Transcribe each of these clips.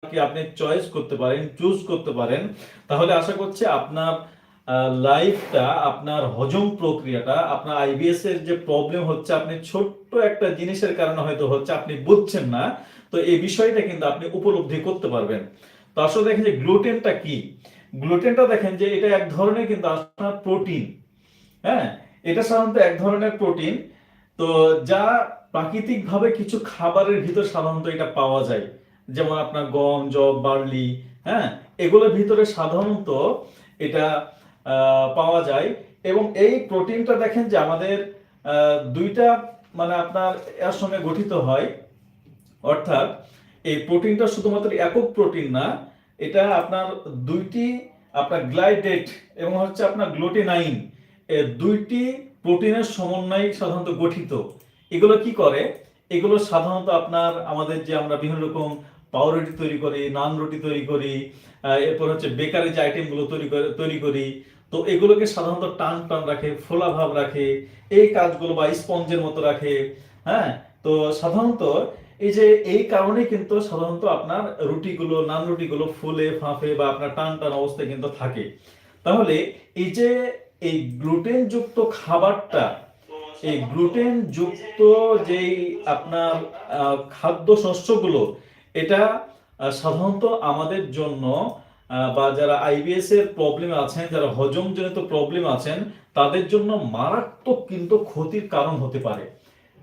কি আপনি চয়েস করতে পারেন, চুজ করতে পারেন, তাহলে আশা করছি আপনার লাইফটা, আপনার হজম প্রক্রিয়াটা, আপনার আইবিএস এর যে প্রবলেম হচ্ছে, আপনি ছোট্ট একটা জিনিসের কারণে হয়তো হচ্ছে, আপনি বুঝছেন না, তো এই বিষয়টা কিন্তু আপনি উপলব্ধি করতে পারবেন। তো আসলে দেখেন যে গ্লুটেনটা কি। গ্লুটেনটা দেখেন যে এটা এক ধরনের কিন্তু আপনার প্রোটিন। হ্যাঁ, এটা সাধারণত এক ধরনের প্রোটিন, তো যা প্রাকৃতিক ভাবে কিছু খাবারের ভিতর সাধারণত এটা পাওয়া যায়, যেমন আপনার গম, যব, বার্লি। হ্যাঁ, এগুলোর ভিতরে সাধারণত এটা পাওয়া যায়। এবং এই প্রোটিনটা দেখেন যে আমাদের দুইটা মানে আপনার এর সঙ্গে গঠিত হয়, অর্থাৎ এই প্রোটিনটা শুধুমাত্র একক প্রোটিন না, এটা আপনার দুইটি আপনার গ্লাইডেট এবং হচ্ছে আপনার গ্লুটেনাইন, এই দুইটি প্রোটিনের সমন্বয়ে সাধারণত গঠিত। এগুলো কি করে, এগুলো সাধারণত আপনার আমাদের যে আমরা বিভিন্ন রকম পাউরুটি তৈরি করি, নান রুটি তৈরি করি, এরপর হচ্ছে বেকারি যে আইটেমগুলো তৈরি করি, তো এগুলোকে সাধারণত টান টান রাখে, ফোলা ভাব রাখে, এই কাজগুলো বা স্পঞ্জের মতো রাখে। হ্যাঁ, তো সাধারণত এই যে এই কারণে কিন্তু সাধারণত আপনার রুটিগুলো, নান রুটিগুলো ফুলে ফাঁপে বা আপনার টান টান অবস্থায় কিন্তু থাকে। তাহলে এই যে এই গ্লুটেন যুক্ত খাবারটা, এই গ্লুটেন যুক্ত যেই আপনার খাদ্য শস্যগুলো, এটা সাধারণত আমাদের জন্য বা যারা আইবিএস এর প্রবলেম আছেন, যারা হজমজনিত প্রবলেম আছেন, তাদের জন্য মারাত্মক কিন্তু ক্ষতির কারণ হতে পারে।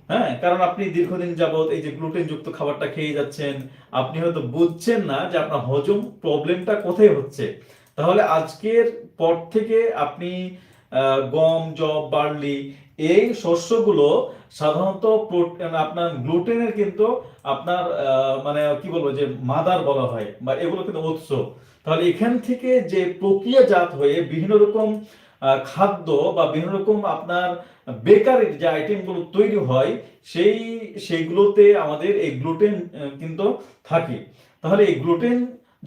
হ্যাঁ, কারণ আপনি দীর্ঘদিন যাবত এই যে গ্লুটেন যুক্ত খাবারটা খেয়ে যাচ্ছেন, আপনি হয়তো বুঝছেন না যে আপনার হজম প্রবলেমটা কোথায় হচ্ছে। তাহলে আজকের পর থেকে আপনি গম, যব, বার্লি, এই শস্যগুলো সাধারণত আপনার গ্লুটেনের কিন্তু আপনার মানে কি বলবো যে মাদার বলা হয়, বা এগুলো কিন্তু উৎস। তাহলে এখান থেকে যে প্রক্রিয়াজাত হয়ে বিভিন্ন রকম খাদ্য বা বিভিন্ন রকম আপনার বেকারির যে আইটেমগুলো তৈরি হয়, সেইগুলোতে আমাদের এই গ্লুটেন কিন্তু থাকে। তাহলে এই গ্লুটেন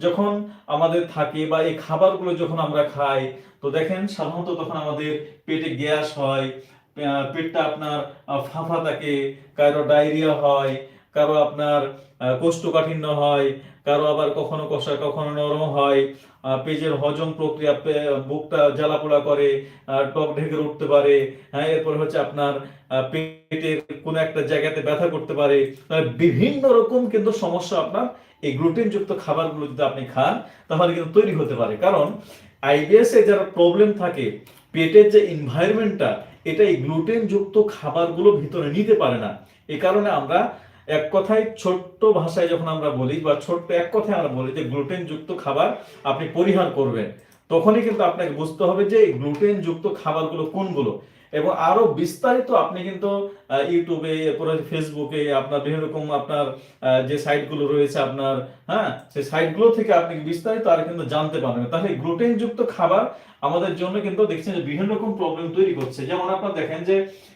যখন আমাদের থাকে বা এই খাবারগুলো যখন আমরা খাই, তো দেখেন সাধারণত তখন আমাদের পেটে গ্যাস হয়, পেটটা আপনার ফাঁপা থাকে, কারো ডায়রিয়া হয়, কারো আপনার কোষ্ঠকাঠিন্য হয়, কারো আবার কখনো কষা কখনো নরম হয়, পেটের হজম প্রক্রিয়া, বুকটা জ্বালাপোড়া করে, টক ঢেকে উঠতে পারে। হ্যাঁ, এরপর হচ্ছে আপনার পেটের কোনো একটা জায়গাতে ব্যথা করতে পারে। বিভিন্ন রকম কিন্তু সমস্যা আপনার এই গ্লুটেন যুক্ত খাবারগুলো যদি আপনি খান, তাহলে কিন্তু তৈরি হতে পারে। কারণ আইবিএস এ যারা প্রবলেম থাকে, পেটের যে এনভায়রনমেন্টটা, এটা এই গ্লুটেন যুক্ত খাবারগুলো ভিতরে নিতে পারে না। এই কারণে আমরা এক কথায়, ছোট্ট ভাষায় যখন আমরা বলি, বা ছোট্ট এক কথায় আমরা বলি যে গ্লুটেন যুক্ত খাবার আপনি পরিহার করবেন, তখনই কিন্তু আপনাকে বুঝতে হবে যে গ্লুটেন যুক্ত খাবারগুলো কোনগুলো। এবং আরো বিস্তারিত আপনি কিন্তু ইউটিউবে, এরপরে ফেসবুকে, আপনার বিভিন্ন রকম আপনার যে সাইটগুলো রয়েছে আপনার, হ্যাঁ, সেই সাইটগুলো থেকে আপনি বিস্তারিত আর কিন্তু জানতে পারবেন। তাহলে গ্লুটেন যুক্ত খাবার আমাদের জন্য কিন্তু দেখছেন যে বিভিন্ন রকম প্রবলেম তৈরি করছে। যেমন আপনার দেখেন যে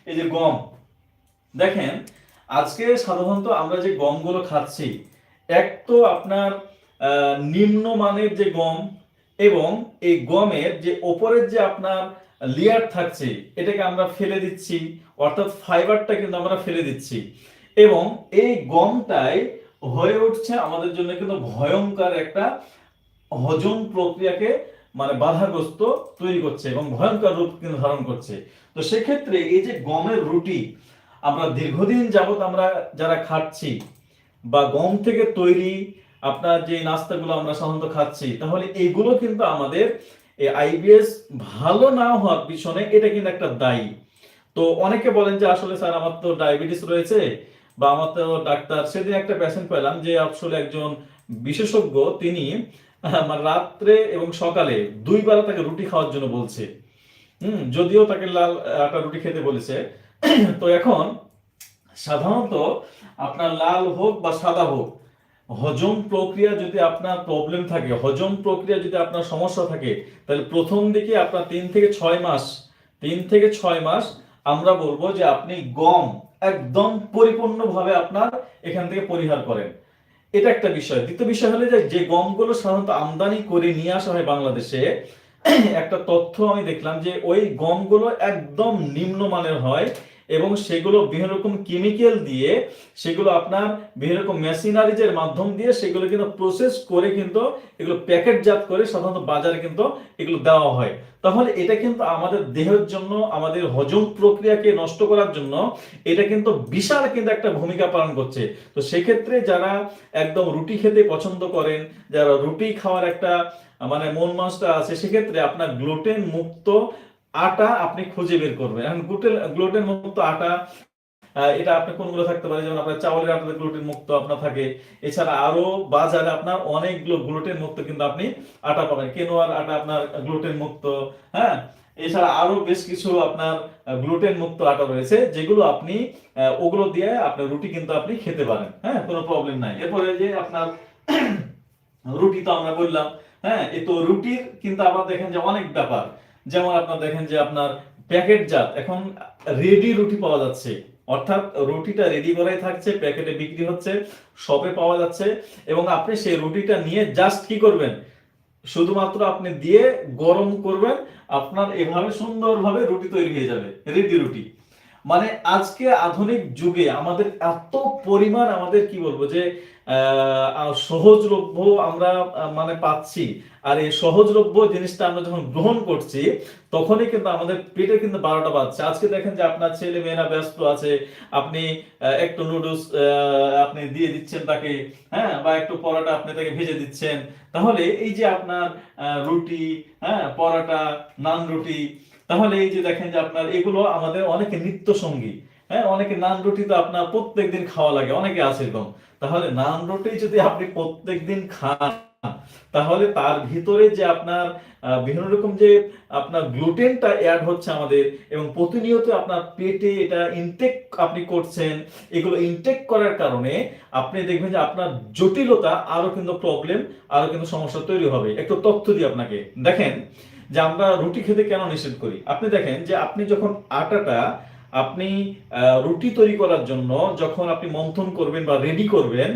এই যে গম, দেখেন আজকে সাধারণত আমরা যে গমগুলো খাচ্ছি, এক তো আপনার নিম্নমানের যে গম, এবং এই গমের যে ওপরের যে আপনার লেয়ার থাকছে, এটাকে আমরা ফেলে দিচ্ছি, অর্থাৎ ফাইবারটা কিন্তু আমরা ফেলে দিচ্ছি। এবং এই গমটাই হয়ে উঠছে আমাদের জন্য কিন্তু ভয়ঙ্কর একটা হজম প্রক্রিয়াকে মানে বাধাগ্রস্ত তৈরি করছে এবং ভয়ঙ্কর রূপ কিন্তু ধারণ করছে। তো সেক্ষেত্রে এই যে গমের রুটি আমরা দীর্ঘদিন যাবত আমরা যারা খাচ্ছি, বা গম থেকে তৈরি আপনার যে নাস্তাগুলো আমরা সাধারণত খাচ্ছি, তাহলে এগুলো কিন্তু আমাদের এই আইবিএস ভালো না হওয়ার পিছনে এটা কিন্তু একটা দায়ী। তো অনেকে বলেন যে আসলে স্যার আমার তো ডায়াবেটিস রয়েছে, বা আমার তো ডাক্তার, সেদিন একটা পেশেন্ট পেলাম যে আসলে একজন বিশেষজ্ঞ, তিনি মানে রাত্রে এবং সকালে দুই বেলা তাকে রুটি খাওয়ার জন্য বলছে। যদিও তাকে লাল আটা রুটি খেতে বলেছে। তো এখন সাধারণত আপনার লাল হোক বা সাদা হোক, হজম প্রক্রিয়া যদি আপনার প্রবলেম থাকে, হজম প্রক্রিয়া যদি আপনার সমস্যা থাকে, তাহলে প্রথম দিকে আপনার 3 থেকে 6 মাস, 3 থেকে 6 মাস আমরা বলবো যে আপনি গম একদম পরিপূর্ণভাবে আপনার এখান থেকে পরিহার করেন। এটা একটা বিষয়। দ্বিতীয় বিষয় হলো যে যে গমগুলো সাধারণত আমদানি করে নিয়ে আসা হয় বাংলাদেশে, একটা তথ্য আমি দেখলাম যে ওই গমগুলো একদম নিম্নমানের হয়, এবং সেগুলো বিভিন্ন রকম কেমিক্যাল দিয়ে, সেগুলো আপনার বিভিন্ন রকম মেশিনারিজের মাধ্যম দিয়ে সেগুলো কিন্তু প্রসেস করে কিন্তু এগুলো প্যাকেটজাত করে সাধারণত বাজারে কিন্তু এগুলো দেওয়া হয়। তাহলে এটা কিন্তু আমাদের দেহের জন্য, আমাদের হজম প্রক্রিয়াকে নষ্ট করার জন্য এটা কিন্তু বিশাল কিন্তু একটা ভূমিকা পালন করছে। তো সেক্ষেত্রে যারা একদম রুটি খেতে পছন্দ করেন, যারা রুটি খাওয়ার একটা মানে মন মানসিকতা আছে, সেক্ষেত্রে আপনার গ্লুটেন মুক্ত আটা আপনি খুঁজে বের করবেন। এখন গ্লুটেন মুক্ত আটা এটা আপনার কোনগুলো থাকতে পারে, যেমন আপনার চাউলের আটাতে গ্লুটেন মুক্ত আপনার থাকে। এছাড়া আরো বাজারে আপনার অনেকগুলো গ্লুটেন মুক্ত কিন্তু আপনি আটা পাবেন, কেনোয়ার আটা আপনার গ্লুটেন মুক্ত। হ্যাঁ, এছাড়া আরো বেশ কিছু আপনার গ্লুটেন মুক্ত আটা রয়েছে, যেগুলো আপনি ওগুলো দিয়ে আপনার রুটি কিন্তু আপনি খেতে পারেন। হ্যাঁ, কোনো প্রবলেম নাই। এরপরে যে আপনার রুটি তো আমরা বললাম। হ্যাঁ, এই তো রুটির কিন্তু আবার দেখেন যে অনেক ব্যাপার, যেমন আপনার দেখেন যে আপনার প্যাকেটজাত এখন রেডি রুটি পাওয়া যাচ্ছে, অর্থাৎ রুটিটা রেডি করাই থাকছে, প্যাকেটে বিক্রি হচ্ছে, শপে পাওয়া যাচ্ছে, এবং আপনি সেই রুটিটা নিয়ে জাস্ট কি করবেন, শুধুমাত্র আপনি দিয়ে গরম করবেন, আপনার এভাবে সুন্দরভাবে রুটি তৈরি হয়ে যাবে, রেডি রুটি। মানে আজকে আধুনিক যুগে আমাদের এত পরিমাণ আমাদের কি বলবো যে সহজলভ্য আমরা মানে পাচ্ছি, আর এই সহজলভ্য জিনিসটা আমরা যখন গ্রহণ করছি তখনই কিন্তু আমাদের পেটে কিন্তু 12টা বাজছে। আজকে দেখেন যে আপনার ছেলে মেয়েরা ব্যস্ত আছে, আপনি একটু নুডলস আপনি দিয়ে দিচ্ছেন তাকে, হ্যাঁ, বা একটু পরোটা আপনি তাকে ভেজে দিচ্ছেন। তাহলে এই যে আপনার রুটি, হ্যাঁ, পরোটা, নান রুটি, তাহলে এই যে দেখেন যে আপনার এগুলো আমাদের অনেকে নিত্য সঙ্গী। হ্যাঁ, অনেকে নান রুটি তো আপনার প্রত্যেকদিন খাওয়া লাগে, অনেকে আছে এরকম। তাহলে নান রুটি যদি আপনি প্রত্যেকদিন খান, তাহলে তার ভিতরে যে আপনার বিভিন্ন রকম যে আপনার গ্লুটেনটা অ্যাড হচ্ছে আমাদের, এবং প্রতিনিয়ত আপনার পেটে এটা ইনটেক আপনি করছেন, এগুলো ইনটেক করার কারণে আপনি দেখবেন যে আপনার জটিলতা আরো কিন্তু প্রবলেম, আরো কিন্তু সমস্যা তৈরি হবে। একটু তথ্য দিই আপনাকে। দেখেন যে আমরা রুটি খেতে কেন নিষেধ করি। আপনি দেখেন যে আপনি যখন আটাটা আপনি রুটি তৈরি করার জন্য যখন আপনি মন্থন করবেন বা রেডি করবেন,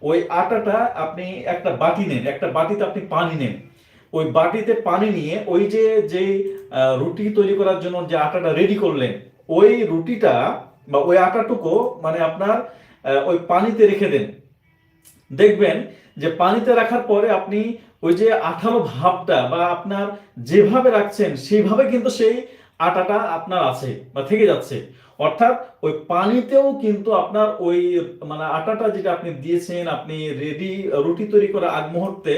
ওই আটাটা আপনি একটা বাটি নেন, একটা বাটিতে আপনি পানি নেন। ওই বাটিতে পানি নিয়ে ওই যে যে রুটি তৈরি করার জন্য যে আটাটা রেডি করলেন, ওই রুটিটা বা ওই আটাটুকু মানে আপনার ওই পানিতে রেখে দেন। দেখবেন যে পানিতে রাখার পরে আপনি ওই যে আঠালো ভাবটা বা আপনার যেভাবে রাখছেন সেইভাবে কিন্তু সেই আটাটা আপনার আছে বা থেকে যাচ্ছে। অর্থাৎ ওই পানিতেও কিন্তু আপনার ওই মানে আটাটা যেটা আপনি দিয়েছেন, আপনি রেডি রুটি তৈরি করার আগ মুহূর্তে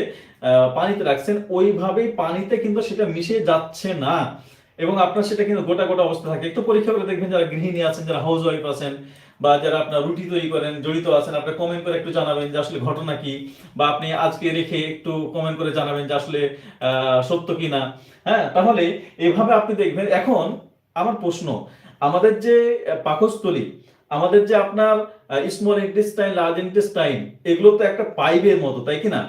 পানিতে রাখছেন, ওইভাবেই পানিতে কিন্তু সেটা মিশে যাচ্ছে না, এবং আপনার সেটা কিন্তু গোটা গোটা অবস্থা থাকে। একটু পরীক্ষা করে দেখবেন, যারা গৃহিণী আছেন, যারা হাউস ওয়াইফ আছেন, বা যারা আপনার রুটি তৈরি করেন জড়িত আছেন, আপনারা কমেন্ট করে একটু জানাবেন যে আসলে ঘটনা কি, বা আপনি আজকে রেখে একটু কমেন্ট করে জানাবেন যে আসলে সত্য কি না। হ্যাঁ, তাহলে এভাবে আপনি দেখবেন। এখন আমার প্রশ্ন, আমাদের যে পাকস্থলী, আমাদের যে আপনার স্মল ইন্টেস্টাইন, লার্জ ইন্টেস্টাইন, এগুলো তো একটা পাইপের মতো, তাই কি না?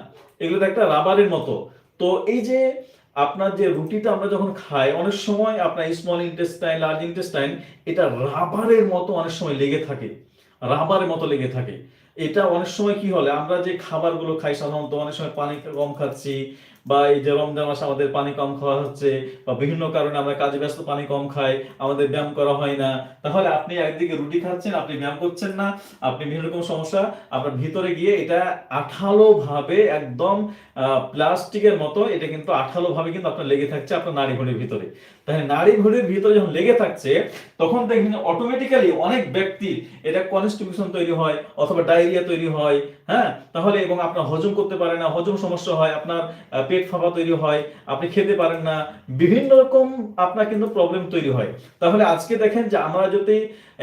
এগুলো তো একটা রাবারের মতো। তো এই যে আপনার যে রুটিটা আমরা যখন খাই, অনেক সময় আপনার স্মল ইন্টেস্টাইন, লার্জ ইন্টেস্টাইন, এটা রাবারের মতো অনেক সময় লেগে থাকে, রাবারের মতো লেগে থাকে। এটা অনেক সময় কি হলে আমরা যে খাবারগুলো খাই, সাধারণত অনেক সময় পানি কম খাচ্ছি, বা এই যে রমজান মাসে আমাদের পানি কম খাওয়া হচ্ছে, বা বিভিন্ন কারণে আমরা কাজে ব্যস্ত পানি কম খাই, আমাদের ব্যায়াম করা হয় না। তাহলে আপনি একদিকে রুটি খাচ্ছেন, আপনি ব্যায়াম করছেন না, আপনি বিভিন্ন রকম সমস্যা, আপনার ভিতরে গিয়ে এটা আঠালো ভাবে একদম প্লাস্টিকের মতো এটা কিন্তু আঠালো ভাবে কিন্তু আপনার লেগে থাকছে আপনার নাড়ি ভুঁড়ির ভিতরে। তাহলে নাড়ি ভুঁড়ির ভিতরে যখন লেগে থাকছে, তখন দেখবেন অটোমেটিক্যালি অনেক ব্যক্তির এটা কনস্টিটিউশন তৈরি হয়, অথবা ডায়রিয়া তৈরি হয়। হ্যাঁ, তাহলে এবং আপনার হজম করতে পারে না, হজম সমস্যা হয়, আপনার পেট ফাঁপা তৈরি হয়, আপনি খেতে পারেন না, বিভিন্ন রকম আপনার কিন্তু প্রবলেম তৈরি হয়। তাহলে আজকে দেখেন যে আমরা যদি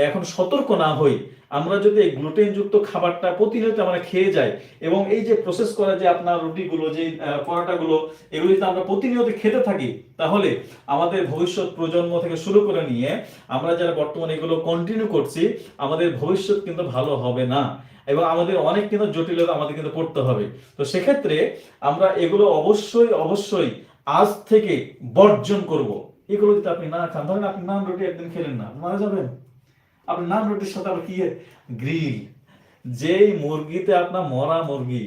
এখন সতর্ক না হই, আমরা যদি এই গ্লুটেন যুক্ত খাবারটা প্রতিনিয়ত আমরা খেয়ে যাই, এবং এই যে প্রসেস করা যে আপনার রুটিগুলো, যে পরোটাগুলো, এগুলো যদি আমরা প্রতিনিয়ত খেতে থাকি, তাহলে আমাদের ভবিষ্যৎ প্রজন্ম থেকে শুরু করে নিয়ে আমরা যারা বর্তমানে এগুলো কন্টিনিউ করছি, আমাদের ভবিষ্যৎ কিন্তু ভালো হবে না, এবং আমাদের অনেক কিন্তু জটিলতা আমাদের কিন্তু পড়তে হবে। তো সেক্ষেত্রে আমরা এগুলো অবশ্যই অবশ্যই আজ থেকে বর্জন করব। এগুলো যদি আপনি না খান, ধরেন আপনি নান রুটি একদিন খেলেন না, মারা যাবেন। আপনি নান রুটির সাথে আবার কি গ্রিল, যেই মুরগিতে আপনার মরা মুরগি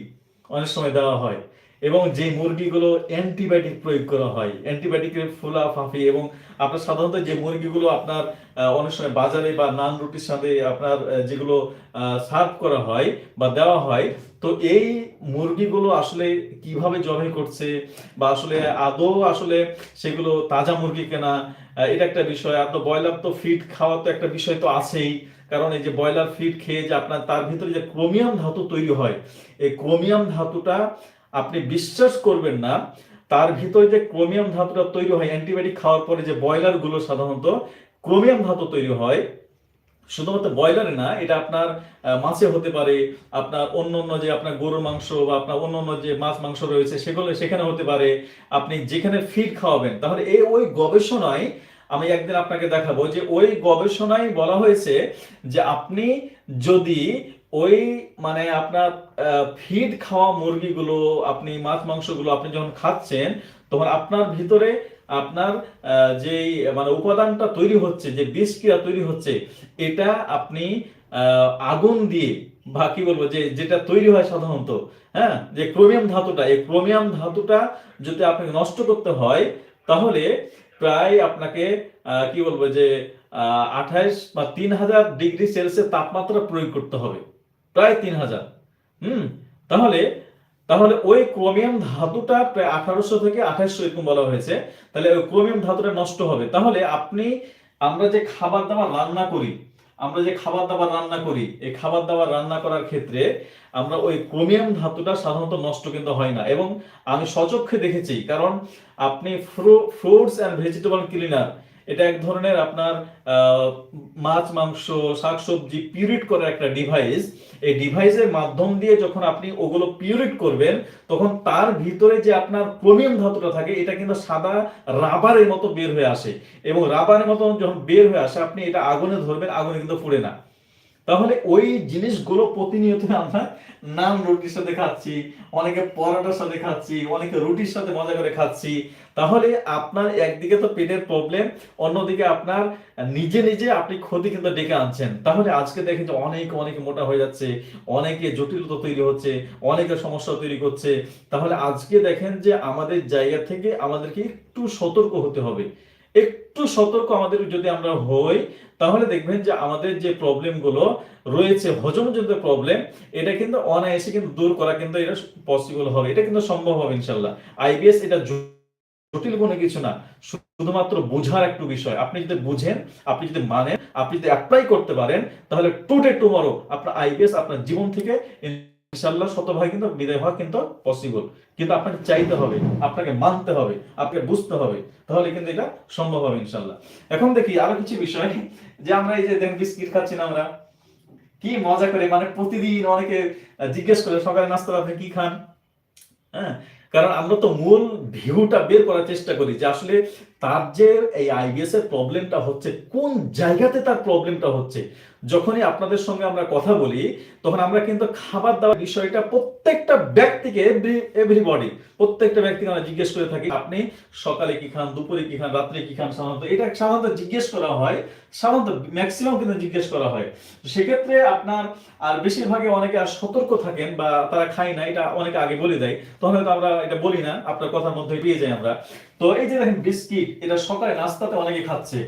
অনেক সময় দেওয়া হয়, এবং যে মুরগিগুলো অ্যান্টিবায়োটিক প্রয়োগ করা হয়, অ্যান্টিবায়োটিকের ফুলা ফাঁপি, এবং আপনার সাধারণত যে মুরগিগুলো আপনার অনেক সময় বাজারে বা নান রুটির সাথে আপনার যেগুলো সার্ভ করা হয় বা দেওয়া হয়, তো এই মুরগিগুলো আসলে কিভাবে জবাই করছে বা আসলে আদৌ আসলে সেগুলো তাজা মুরগি কেনা, এটা একটা বিষয়। আর তো ব্রয়লার তো ফিড খাওয়া তো একটা বিষয় তো আছেই, কারণ এই যে ব্রয়লার ফিড খেয়ে যে আপনার তার ভিতরে যে ক্রোমিয়াম ধাতু তৈরি হয়, এই ক্রোমিয়াম ধাতুটা আপনি বিশ্বাস করবেন না, তার ভিতরে যে ক্রোমিয়াম ধাতুটা তৈরি হয় অ্যান্টিবায়োটিক খাওয়ার পরে, যে ব্রয়লার গুলো সাধারণত ক্রোমিয়াম ধাতু তৈরি হয়, শুধুমাত্র ব্রয়লারে না, এটা আপনার মাছে হতে পারে, আপনার অন্য অন্য যে আপনার গরুর মাংস বা আপনার অন্য অন্য যে মাছ মাংস রয়েছে সেগুলো সেখানে হতে পারে, আপনি যেখানে ফিড খাওয়াবেন। তাহলে এই ওই গবেষণায় আমি একদিন আপনাকে দেখাবো যে ওই গবেষণায় বলা হয়েছে যে আপনি যদি ওই মানে আপনার ফিড খাওয়া মুরগিগুলো, আপনি মাছ মাংসগুলো আপনি যখন খাচ্ছেন, তখন আপনার ভিতরে আপনার যেই মানে উপাদানটা তৈরি হচ্ছে, যে বিষক্রিয়া তৈরি হচ্ছে, এটা আপনি আগুন দিয়ে বা কি বলবো, যে যেটা তৈরি হয় সাধারণত, হ্যাঁ, যে ক্রোমিয়াম ধাতুটা, এই ক্রোমিয়াম ধাতুটা যদি আপনাকে নষ্ট করতে হয়, তাহলে প্রায় আপনাকে কি বলবো যে 28 বা 3000 ডিগ্রি সেলসিয়াস তাপমাত্রা প্রয়োগ করতে হবে, প্রায় 3000। তাহলে তাহলে ওই ক্রোমিয়াম ধাতুটা প্রায় 1800 থেকে 2800 এরকম বলা হয়েছে। তাহলে ওই ক্রোমিয়াম ধাতুটা নষ্ট হবে। তাহলে আমরা যে খাবার দাবার রান্না করি, এই খাবার দাবার রান্না করার ক্ষেত্রে আমরা ওই ক্রোমিয়াম ধাতুটা সাধারণত নষ্ট কিন্তু হয় না, এবং আমি সচক্ষে দেখেছি। কারণ আপনি ফ্রুটস অ্যান্ড ভেজিটেবল ক্লিনার, এটা এক ধরনের আপনার মাছ মাংস শাকসবজি পিউরিট করার একটা ডিভাইস। এই ডিভাইসের মাধ্যম দিয়ে যখন আপনি ওগুলো পিউরিট করবেন, তখন তার ভিতরে যে আপনার ক্রোমিয়াম ধাতুটা থাকে, এটা কিন্তু সাদা রাবারের মতো বের হয়ে আসে, এবং রাবারের মতো যখন বের হয়ে আসে, আপনি এটা আগুনে ধরবেন, আগুনে কিন্তু পুড়ে না। তাহলে ওই জিনিসগুলো প্রতিনিয়ত আমরা নান রুটির সাথে খাচ্ছি, অনেকে পরোটার সাথে খাচ্ছি, অনেকে রুটির সাথে মজা করে খাচ্ছি। তাহলে আপনার একদিকে তো পেটের প্রবলেম, অন্যদিকে আপনার নিজে নিজে আপনি ক্ষতি কিন্তু ডেকে আনছেন। তাহলে আজকে দেখেন যে অনেকে মোটা হয়ে যাচ্ছে, অনেকে জটিলতা তৈরি হচ্ছে, অনেকে সমস্যা তৈরি করছে। তাহলে আজকে দেখেন যে আমাদের জায়গা থেকে আমাদেরকে একটু সতর্ক হতে হবে, একটু সতর্ক আমাদের যদি আমরা হই, তাহলে দেখবেন যে আমাদের যে প্রবলেম গুলো রয়েছে, হজমজনিত প্রবলেম, এটা কিন্তু অনায়াসে কিন্তু দূর করা কিন্তু এটা পসিবল হবে, এটা কিন্তু সম্ভব হবে ইনশাল্লাহ। আইবিএস এটা জটিল কোনো কিছু না, শুধুমাত্র বোঝার একটু বিষয়। আপনি যদি বুঝেন, আপনি যদি মানেন, আপনি যদি অ্যাপ্লাই করতে পারেন, তাহলে টুডে টুমরো আপনার আইবিএস আপনার জীবন থেকে ইনশাআল্লাহ শতভাগ কিন্তু বিদায় হওয়া কিন্তু পসিবল। কিন্তু আপনাকে চাইতে হবে, আপনাকে মানতে হবে, আপনাকে বুঝতে হবে, তাহলে কিন্তু এটা সম্ভব হবে ইনশাআল্লাহ। এখন দেখি আরো কিছু বিষয়, যে আমরা এই যে দেখেন বিস্কিট খাচ্ছি না আমরা, কি মজা করে, মানে প্রতিদিন অনেকে জিজ্ঞেস করে সকালে নাস্তা আপনি কি খান, হ্যাঁ, কারণ আমরা তো মূল ভিউটা বের করার চেষ্টা করি যে আসলে তার যে এই আইবিএস এর প্রবলেমটা হচ্ছে, কোন জায়গাতে তার প্রবলেমটা হচ্ছে। যখনই আপনাদের সঙ্গে আমরা কথা বলি, তখন আমরা কিন্তু খাবার দাবার বিষয়টা প্রত্যেকটা ব্যক্তিকে, এভরিবডি, প্রত্যেকটা ব্যক্তিকে আমরা জিজ্ঞেস করে থাকি, আপনি সকালে কি খান, দুপুরে কি খান, রাত্রে কি খান, সাধারণত এটা সাধারণত জিজ্ঞেস করা হয়, সাধারণত ম্যাক্সিমাম কিন্তু জিজ্ঞেস করা হয়। সেক্ষেত্রে আপনার আর বেশিরভাগই অনেকে আর সতর্ক থাকেন বা তারা খায় না, এটা অনেকে আগে বলে দেয়, তখন হয়তো আমরা এটা বলি না, আপনার কথার মধ্যে পেয়ে যাই আমরা। তো এই যে দেখেন বিস্কিট, এটা সকালে নাস্তাতে অনেকে খাচ্ছে,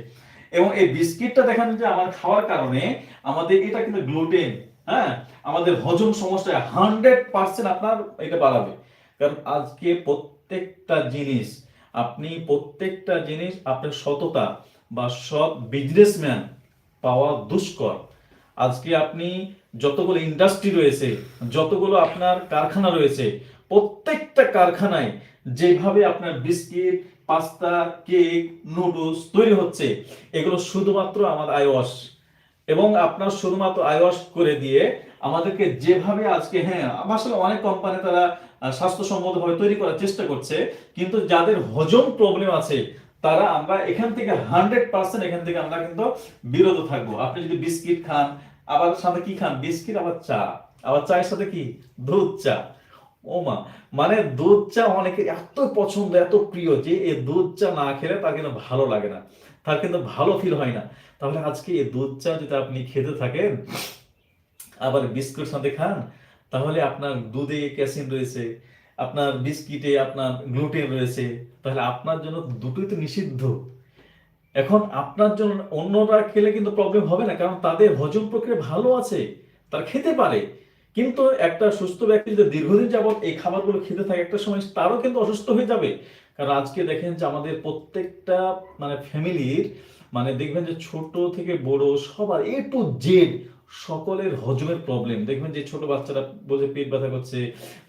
এবং এই বিস্কিটটা দেখেন যে আমার খাওয়ার কারণে আমাদের এটা কিন্তু গ্লুটেন, হ্যাঁ, আমাদের হজম সমস্যা 100% আপনার এটা বাড়াবে। কারণ আজকে প্রত্যেকটা জিনিস আপনার সততা বা সৎ বিজনেসম্যান পাওয়া দুষ্কর। আজকে আপনি যতগুলো ইন্ডাস্ট্রি রয়েছে, যতগুলো আপনার কারখানা রয়েছে, প্রত্যেকটা কারখানায় যেভাবে আপনার বিস্কিট, পাস্তা, কেক, নুডলস তৈরি হচ্ছে, এগুলো শুধুমাত্র আমার আইওয়াশ, এবং আপনার শুধুমাত্র আইওয়াশ করে দিয়ে আমাদেরকে যেভাবে আজকে, হ্যাঁ, আসলে অনেক কোম্পানি তারা স্বাস্থ্যসম্মতভাবে তৈরি করার চেষ্টা করছে, কিন্তু যাদের হজম প্রবলেম আছে, তারা আমরা এখান থেকে 100% এখান থেকে আমরা কিন্তু বিরত থাকবো। আপনি যদি বিস্কিট খান, আবার সাথে কি খান, বিস্কিট আবার চা, আবার চায়ের সাথে কি, দুধ চা। ও মা, মানে দুধ চা অনেকের এত পছন্দ, এত প্রিয়, যে এই দুধ চা না খেলে তার কিন্তু ভালো লাগে না, তার কিন্তু ভালো ফিল হয় না। তাহলে আজকে এই দুধ চা যদি আপনি খেতে থাকেন, আবার বিস্কুট সাথে খান, তাহলে আপনার দুধে ক্যাসিন রয়েছে, আপনার বিস্কিটে আপনার গ্লুটেন রয়েছে, তাহলে আপনার জন্য দুটোই তো নিষিদ্ধ। এখন আপনার জন্য অন্যরা খেলে কিন্তু প্রবলেম হবে না, কারণ তাদের হজম প্রক্রিয়া ভালো আছে, তারা খেতে পারে। কিন্তু একটা সুস্থ ব্যক্তি যদি দীর্ঘদিন যাবত এই খাবারগুলো খেতে থাকে, একটা সময় তারও কিন্তু অসুস্থ হয়ে যাবে। কারণ আজকে দেখেন যে আমাদের প্রত্যেকটা মানে ফ্যামিলির মানে দেখবেন যে ছোট থেকে বড় সবার A to Z সকলের হজমের প্রবলেম। দেখবেন যে ছোট বাচ্চারা বলছে পেট ব্যথা করছে,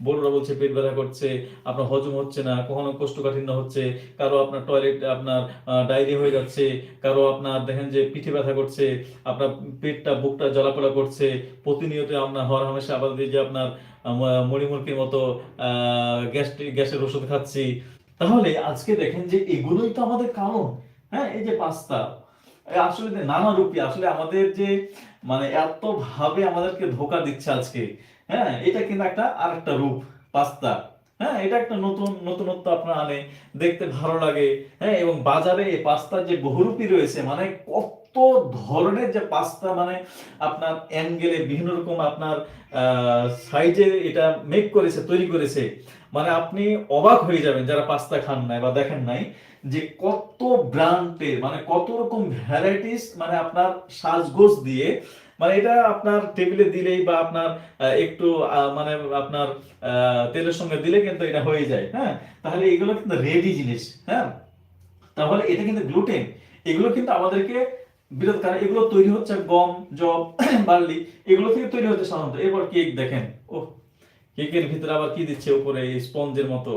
বড়রা বলছে পেট ব্যথা করছে, আপনার হজম হচ্ছে না, কখনো কোষ্ঠকাঠিন্য হচ্ছে, কারো আপনার টয়লেট আপনার ডায়রিয়া হয়ে যাচ্ছে, কারো আপনার দেখেন যে পিঠে ব্যথা করছে, আপনার পেটটা বুকটা জ্বালাপোড়া করছে, প্রতিনিয়ত আপনার হরহামেশা আবার এই যে আপনার মণিমুরগির মতো গ্যাসের ওষুধ খাচ্ছি। তাহলে আজকে দেখেন যে এগুলোই তো আমাদের কারণ। হ্যাঁ, এই যে পাস্তা আসলে যে নানা রূপে আসলে আমাদের যে মানে এত ভাবে আমাদেরকে ধোকা দিচ্ছে আজকে। হ্যাঁ, এটা কিন্তু একটা আরেকটা রূপ পাস্তা। হ্যাঁ, এটা একটা নতুনত্ব আপনার আনে, দেখতে ভালো লাগে। হ্যাঁ, এবং বাজারে এই পাস্তার যে বহুরূপী রয়েছে, মানে কত ধরনের যে পাস্তা, মানে আপনার অ্যাঙ্গেলে বিভিন্ন রকম আপনার সাইজে এটা মেক করেছে, তৈরি করেছে। মানে আপনি অবাক হয়ে যাবেন যারা পাস্তা খান নাই বা দেখেন নাই, যে কত ব্র্যান্ডের মানে কত রকম ভ্যারাইটিস, মানে আপনার সাজগোজ দিয়ে, মানে এটা আপনার টেবিলে দিলেই বা আপনার একটু মানে আপনার তেলের সঙ্গে দিলে কিন্তু এটা হয়ে যায়। হ্যাঁ, তাহলে এগুলো কিন্তু রেডি জিনিস। হ্যাঁ, তাহলে এটা কিন্তু গ্লুটেন, এগুলো কিন্তু আমাদেরকে বিরত, কারণ এগুলো তৈরি হচ্ছে গম, জব, বার্লি, এগুলো থেকে তৈরি হচ্ছে সাধারণত। এরপর কেক দেখেন, ও কেকের ভিতরে আবার কি দিচ্ছে উপরে স্পঞ্জের মতো,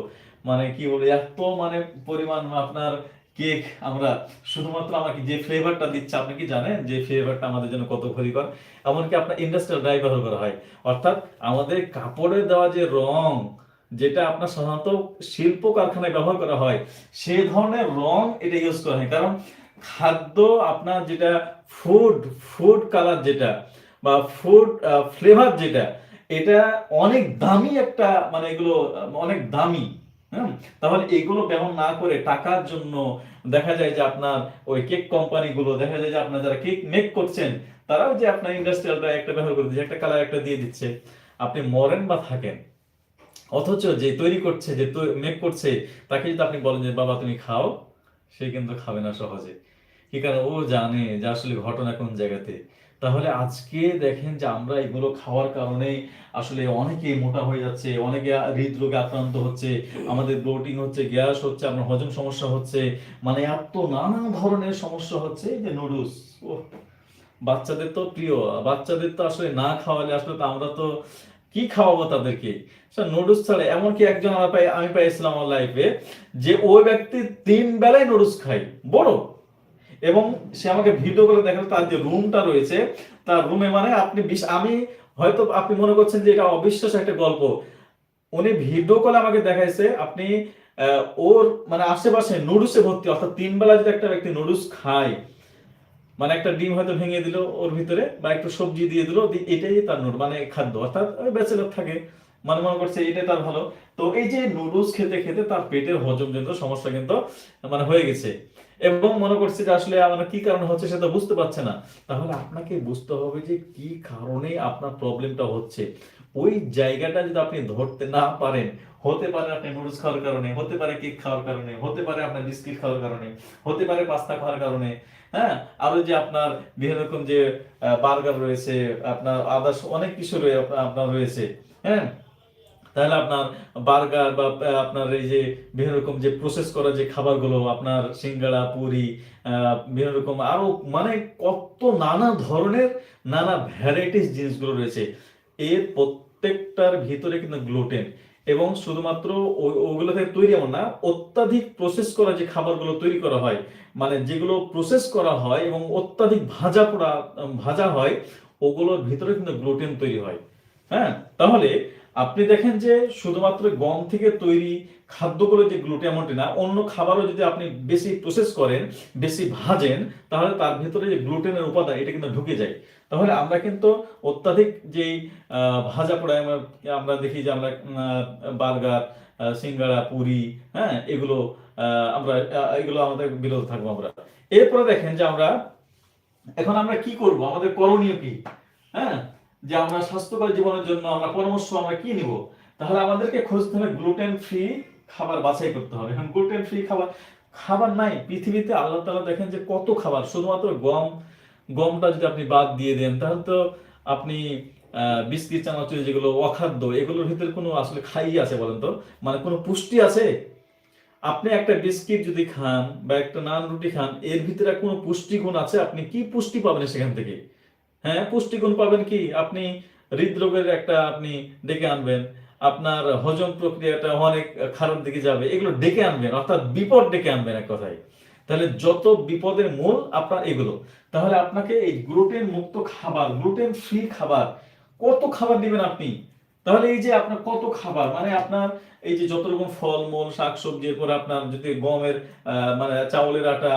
মানে কি বলে এত মানে পরিমাণ আপনার কেক। আমরা শুধুমাত্র আমাকে যে ফ্লেভারটা দিচ্ছে, আপনি কি জানেন যে ফ্লেভারটা আমাদের জন্য কত ক্ষতিকর? এমনকি আপনার ইন্ডাস্ট্রিয়াল ডাই ব্যবহার করা হয়, অর্থাৎ আমাদের কাপড়ে দেওয়া যে রং, যেটা আপনার সাধারণত শিল্প কারখানায় ব্যবহার করা হয়, সে ধরনের রং এটা ইউজ করা হয়। কারণ খাদ্য আপনার যেটা ফুড ফুড কালার যেটা বা ফুড ফ্লেভার যেটা, এটা অনেক দামি একটা মানে এগুলো অনেক দামি। হ্যাঁ, তাহলে এগুলো ব্যবহার না করে টাকার জন্য দেখা যায় যে আপনার ওই কেক কোম্পানিগুলো, দেখা যায় যে আপনার যারা কেক মেক করছেন, তারাও যে আপনার ইন্ডাস্ট্রিয়ালটা একটা ব্যবহার করে দিচ্ছে, একটা কালার একটা দিয়ে দিচ্ছে। আপনি মরেন বা থাকেন, অথচ যে তৈরি করছে, যে মেক করছে, তাকে যদি আপনি বলেন যে বাবা তুমি খাও, সে কিন্তু খাবে না সহজে। কি কারণ ও জানে যে আসলে ঘটনা কোন জায়গাতে। তাহলে আজকে দেখেন যে আমরা এগুলো খাওয়ার কারণে আসলে অনেকে মোটা হয়ে যাচ্ছে, অনেকে হৃদরোগে আক্রান্ত হচ্ছে, আমাদের ব্লোটিং হচ্ছে, গ্যাস হচ্ছে, আপনার হজম সমস্যা হচ্ছে, মানে এত নানা ধরনের সমস্যা হচ্ছে। এই যে নুডলস, ও বাচ্চাদের তো প্রিয়, বাচ্চাদের তো আসলে না খাওয়ালে আসলে তো আমরা তো কি খাওয়াবো তাদেরকে? নুডলস ছাড়া এমনকি একজন আমি পাইছিলাম আমার লাইফে, যে ওই ব্যক্তি 3 বেলায় নুডলস খায়, বড়। এবং সে আমাকে ভিডিও করে দেখালো তার যে রুমটা রয়েছে, তার রুমে মানে আমি হয়তো আপনি মনে করছেন যে এটা অবিশ্বাস একটা গল্প, উনি ভিডিও কলে আমাকে দেখাইছে আপনি ওর মানে আশেপাশে নুডলসে ভর্তি। অর্থাৎ 3 বেলা যদি একটা ব্যক্তি নুডলস খায়, মানে একটা ডিম হয়তো ভেঙে দিল ওর ভিতরে বা একটু সবজি দিয়ে দিল, এটাই তার মানে খাদ্য। অর্থাৎ ব্যাচেলর থাকে, মানে মনে করছে এটাই তার ভালো। তো এই যে নুডলস খেতে খেতে তার পেটের হজমজনিত সমস্যা কিন্তু মানে হয়ে গেছে, এবং মনে করছে যে আসলে আমার কি কারণে হচ্ছে সেটা বুঝতে পারছে না। তাহলে আপনাকে বুঝতে হবে যে কি কারণে আপনার প্রবলেমটা হচ্ছে। ওই জায়গাটা যদি আপনি ধরতে না পারেন, হতে পারে আপনি নুডলস খাওয়ার কারণে, হতে পারে কেক খাওয়ার কারণে, হতে পারে আপনার বিস্কিট খাওয়ার কারণে, হতে পারে পাস্তা খাওয়ার কারণে। হ্যাঁ, আরো যে আপনার বিভিন্ন রকম যে বার্গার রয়েছে, আপনার আদার্স অনেক কিছু আপনার রয়েছে। হ্যাঁ, তাহলে আপনার বার্গার বা আপনার এই যে বিভিন্ন রকম যে প্রসেস করা যে খাবারগুলো, আপনার সিঙ্গাড়া, পুরি, বিভিন্ন রকম আরো মানে কত নানা ধরনের নানা ভ্যারাইটিস জিনিসগুলো রয়েছে, এর প্রত্যেকটার ভিতরে কিন্তু গ্লুটেন। এবং শুধুমাত্র ওগুলো থেকে তৈরি এমন না, অত্যাধিক প্রসেস করা যে খাবারগুলো তৈরি করা হয়, মানে যেগুলো প্রসেস করা হয় এবং অত্যাধিক ভাজা হয়, ওগুলোর ভিতরে কিন্তু গ্লুটেন তৈরি হয়। হ্যাঁ, তাহলে আপনি দেখেন যে শুধুমাত্র গম থেকে তৈরি খাদ্যগুলো যে গ্লুটেন এমনটি না, অন্য খাবারও যদি আপনি বেশি প্রসেস করেন, বেশি ভাজেন, তাহলে তার ভিতরে যে গ্লুটেনের উপাদান এটা কিন্তু ঢুকে যায়। তাহলে আমরা কিন্তু অত্যাধিক যেই ভাজা পোড়ায় আমরা দেখি যে আমরা বার্গার, সিঙ্গাড়া, পুরি, হ্যাঁ, এগুলো আমরা এগুলো আমাদের বিরত থাকবো আমরা। এরপরে দেখেন যে এখন আমরা কি করব, আমাদের করণীয় কি? হ্যাঁ, যে আমরা স্বাস্থ্যকর জীবনের জন্য আমরা পরামর্শ আমরা কি নিব? তাহলে আমাদেরকে খুঁজতে হবে গ্লুটেন ফ্রি খাবার বাছাই করতে হবে। এখন গ্লুটেন ফ্রি খাবার খাবার নাই পৃথিবীতে, আল্লাহ তাআলা দেখেন যে কত খাবার, শুধুমাত্র গমটা যদি আপনি বাদ দিয়ে দেন তাহলে তো আপনি বিস্কিট চানাচুর যেগুলো অখাদ্য, এগুলোর ভিতরে কোনো আসলে খাই আছে বলেন তো? মানে কোনো পুষ্টি আছে? আপনি একটা বিস্কিট যদি খান বা একটা নান রুটি খান, এর ভিতরে কোনো পুষ্টিগুণ আছে? আপনি কি পুষ্টি পাবেন সেখান থেকে? হ্যাঁ, পুষ্টিগুণ পাবেন কি? আপনি হৃদরোগের একটা আপনি ডেকে আনবেন, আপনার হজম প্রক্রিয়াটা অনেক খারাপ দিকে যাবে, এগুলো ডেকে আনবেন, অর্থাৎ বিপদ ডেকে আনবেন এক কথায়। তাহলে যত বিপদের মূল আপনার এগুলো। তাহলে আপনাকে এই গ্লুটেন মুক্ত খাবার, গ্লুটেন ফ্রি খাবার, কত খাবার নেবেন আপনি? তাহলে এই যে আপনার কত খাবার, মানে আপনার এই যে যত রকম ফলমূল শাকসবজি, এরপরে আপনার যদি গমের মানে চাউলের আটা,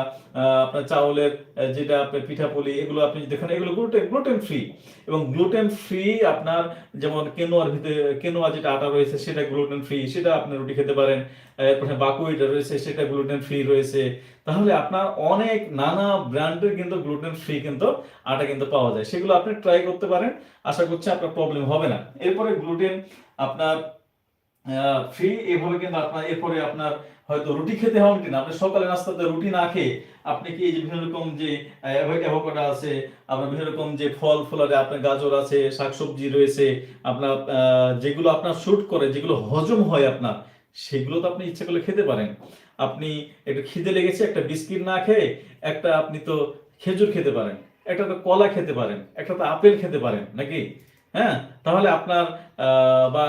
আপনার চাউলের যেটা আপনার পিঠাপুলি, এগুলো আপনি যদি দেখেন এগুলো গ্লুটেন ফ্রি। এবং গ্লুটেন ফ্রি আপনার যেমন কেনোয়ার ভিতরে, কেনোয়া যেটা আটা রয়েছে সেটা গ্লুটেন ফ্রি, সেটা আপনি রুটি খেতে পারেন। এরপরে বাকুইটা রয়েছে সেটা গ্লুটেন ফ্রি রয়েছে। তাহলে আপনার অনেক নানা ব্র্যান্ডের কিন্তু গ্লুটেন ফ্রি কিন্তু আটা কিন্তু পাওয়া যায়, সেগুলো আপনি ট্রাই করতে পারেন। আশা করছি আপনার প্রবলেম হবে না। এরপরে গ্লুটেন আপনার ফ্রি এভাবে কিন্তু আপনার এরপরে আপনার হয়তো রুটি খেতে হবে কিনা, আপনি সকালে নাস্তাতে রুটি না খেয়ে আপনি কি এই যে বিভিন্ন রকম যে অ্যাভোকাডো আছে, আপনার বিভিন্ন রকম যে ফল ফলারে আপনার গাজর আছে, শাকসবজি রয়েছে, আপনার যেগুলো আপনার শুট করে, যেগুলো হজম হয় আপনার, সেগুলো তো আপনি ইচ্ছা করলে খেতে পারেন। আপনি একটু খিদে লেগেছে, একটা বিস্কিট না খেয়ে একটা আপনি তো খেজুর খেতে পারেন, একটা তো কলা খেতে পারেন, একটা তো আপেল খেতে পারেন নাকি? হ্যাঁ, তাহলে আপনার বা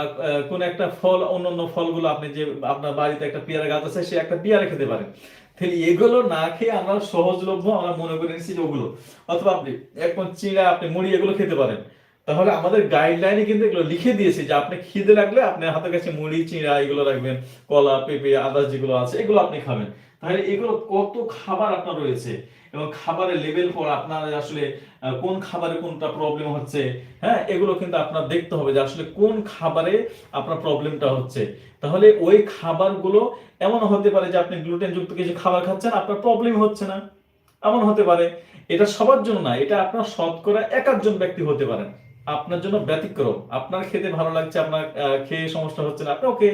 কোন একটা ফল, অন্যান্য ফলগুলো আপনি যে আপনার বাড়িতে একটা পেয়ারা গাছ আছে, সে একটা পেয়ারা খেতে পারেন। তাহলে এগুলো না খেয়ে আমরা সহজলভ্য আমরা মনে করে নিচ্ছি যে ওগুলো, অথবা আপনি এখন চিড়া, আপনি মুড়ি, এগুলো খেতে পারেন। তাহলে আমাদের গাইডলাইনে কিন্তু এগুলো লিখে দিয়েছে যে আপনি খিদে লাগলে আপনার হাতের কাছে মুড়ি, চিড়া এগুলো রাখবেন, কলা, পেঁপে, আদার্স যেগুলো আছে এগুলো আপনি খাবেন। তাহলে এগুলো কত খাবার আপনার রয়েছে, এবং খাবারের লেভেল পর আপনার আসলে কোন খাবারে কোনটা প্রবলেম হচ্ছে, হ্যাঁ, এগুলো কিন্তু আপনার দেখতে হবে যে আসলে কোন খাবারে আপনার প্রবলেমটা হচ্ছে। তাহলে ওই খাবারগুলো এমন হতে পারে যে আপনি গ্লুটেন যুক্ত কিছু খাবার খাচ্ছেন, আপনার প্রবলেম হচ্ছে না, এমন হতে পারে। এটা সবার জন্য না, এটা আপনার শতকরা এক একজন ব্যক্তি হতে পারেন। আপনার জন্য ব্যতিক্রম, আপনার খেতে ভালো লাগছে, আপনার খেয়ে সমস্যা হচ্ছে না, আপনি ওকে,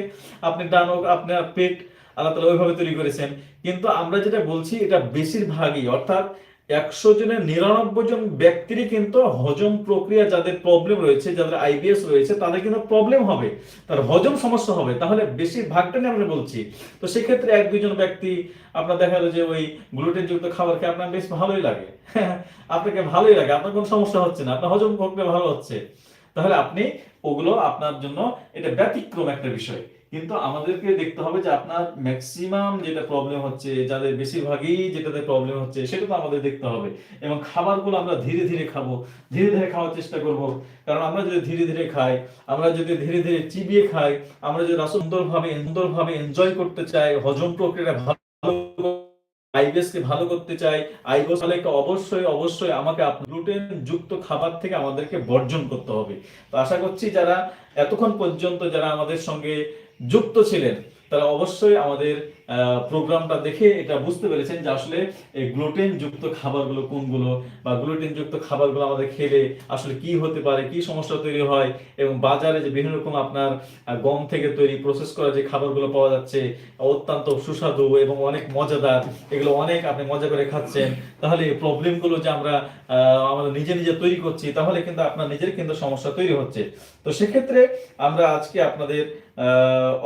আপনি ডান, আপনার পেট আল্লাহ তাআলা ওইভাবে তৈরি করেছেন। কিন্তু আমরা যেটা বলছি এটা বেশিরভাগই, অর্থাৎ 100 জনের 99 জন ব্যক্তিরই কিন্তু হজম প্রক্রিয়া, যাদের প্রবলেম রয়েছে, যাদের আইবিএস রয়েছে, তাদের কিন্তু প্রবলেম হবে, তার হজম সমস্যা হবে। তাহলে বেশিরভাগটা নিয়ে আমরা বলছি। তো সেক্ষেত্রে 1-2 জন ব্যক্তি আপনার দেখা গেল যে ওই গ্লুটেন যুক্ত খাবার খেয়ে আপনার বেশ ভালোই লাগে, আপনাকে ভালোই লাগে, আপনার কোনো সমস্যা হচ্ছে না, আপনার হজম প্রক্রিয়া ভালো হচ্ছে। তাহলে আপনি ওগুলো আপনার জন্য এটা ব্যতিক্রম একটা বিষয়। কিন্তু আমাদেরকে দেখতে হবে যে আপনার ম্যাক্সিমাম যেটা প্রবলেম হচ্ছে, যাদের বেশিরভাগই যেটাতে প্রবলেম হচ্ছে, সেটা তো আমাদের দেখতে হবে। এবং খাবারগুলো আমরা ধীরে ধীরে খাবো, ধীরে ধীরে খাওয়ার চেষ্টা করব। কারণ আমরা যদি ধীরে ধীরে খাই, আমরা যদি ধীরে ধীরে চিবিয়ে খাই, আমরা যদি সুন্দরভাবে এনজয় করতে চাই, হজম প্রক্রিয়াটা ভালো, আইবিএস কে ভালো করতে চাই, আইবিএস তাহলে অবশ্যই অবশ্যই আমাকে গ্লুটেন যুক্ত খাবার থেকে আমাদেরকে বর্জন করতে হবে। তো আশা করছি যারা এতক্ষণ পর্যন্ত যারা আমাদের সঙ্গে যুক্ত ছিলেন, তারা অবশ্যই আমাদের প্রোগ্রামটা দেখে এটা বুঝতে পেরেছেন যে আসলে এই গ্লুটেন যুক্ত খাবারগুলো কোনগুলো, বা গ্লুটেন যুক্ত খাবারগুলো আমাদের খেলে আসলে কি হতে পারে, কি সমস্যা তৈরি হয়। এবং বাজারে যে বিভিন্ন রকম আপনার গম থেকে তৈরি প্রসেস করা যে খাবারগুলো পাওয়া যাচ্ছে, অত্যন্ত সুস্বাদু এবং অনেক মজাদার, এগুলো অনেক আপনি মজা করে খাচ্ছেন। তাহলে এই প্রবলেমগুলো যে আমরা আমাদের নিজে নিজে তৈরি করছি, তাহলে কিন্তু আপনার নিজের কিন্তু সমস্যা তৈরি হচ্ছে। তো সেক্ষেত্রে আমরা আজকে আপনাদের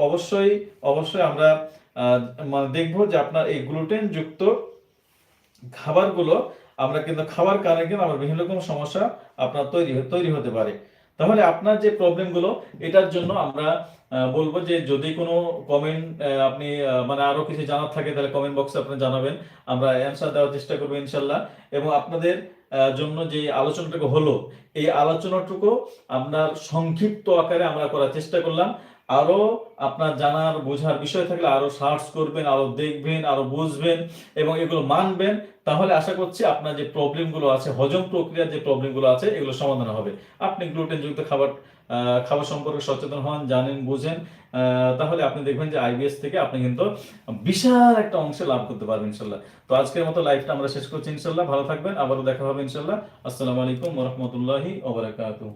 অবশ্যই অবশ্যই আমরা দেখবো যে আপনার এই গ্লুটেন যুক্ত খাবারগুলো আমরা কিন্তু খাওয়ার কারণে কিন্তু আমার বিভিন্ন রকম সমস্যা আপনার তৈরি হতে পারে। তাহলে আপনার যে প্রবলেমগুলো, এটার জন্য আমরা বলবো যে যদি কোনো কমেন্ট আপনি মানে আরো কিছু জানার থাকে, তাহলে কমেন্ট বক্সে আপনি জানাবেন, আমরা অ্যান্সার দেওয়ার চেষ্টা করবো ইনশাল্লাহ। এবং আপনাদের জন্য যে আলোচনাটুকু হলো, এই আলোচনাটুকু আপনার সংক্ষিপ্ত আকারে আমরা করার চেষ্টা করলাম। আরো আপনার জানার বোঝার বিষয় থাকলে আরো সার্চ করবেন, আরো দেখবেন, আরো বুঝবেন এবং এগুলো মানবেন। তাহলে আশা করছি আপনার যে প্রবলেমগুলো আছে, হজম প্রক্রিয়ার যে প্রবলেমগুলো আছে, এগুলো সমাধান হবে। আপনি গ্লুটেন যুক্ত খাবার সম্পর্কে সচেতন হন, জানেন, বুঝেন, তাহলে আপনি দেখবেন যে আইবিএস থেকে আপনি কিন্তু বিশাল একটা অংশে লাভ করতে পারবেন ইনশাল্লাহ। তো আজকের মতো লাইভটা আমরা শেষ করছি ইনশাল্লাহ। ভালো থাকবেন, আবারও দেখা হবে ইনশাল্লাহ। আসসালামু আলাইকুম ওয়া রাহমাতুল্লাহি ওয়া বারাকাতুহু।